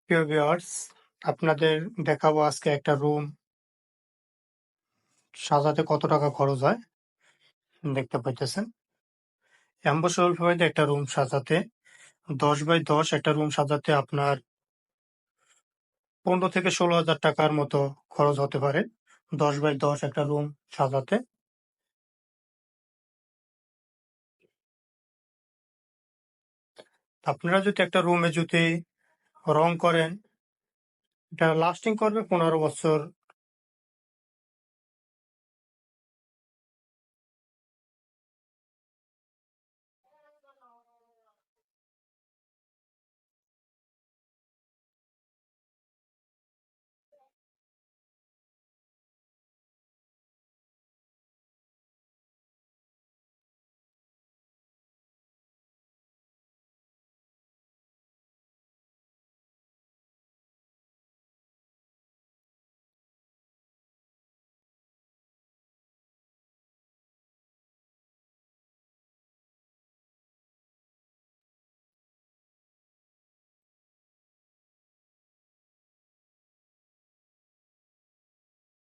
প্রিয় ভিউয়ার্স, আপনাদের দেখাবো আজকে একটা রুম সাজাতে কত টাকা খরচ হয়। দেখতে পাইতেছেন, অ্যাম্বুশ ফ্লোরে একটা রুম সাজাতে 10x10 একটা রুম সাজাতে আপনার 15 থেকে 16,000 টাকার মতো খরচ হতে পারে 10x10 একটা রুম সাজাতে। আপনারা যদি একটা রুমে যদি রং করেন, এটা লাস্টিং করবে 15 বছর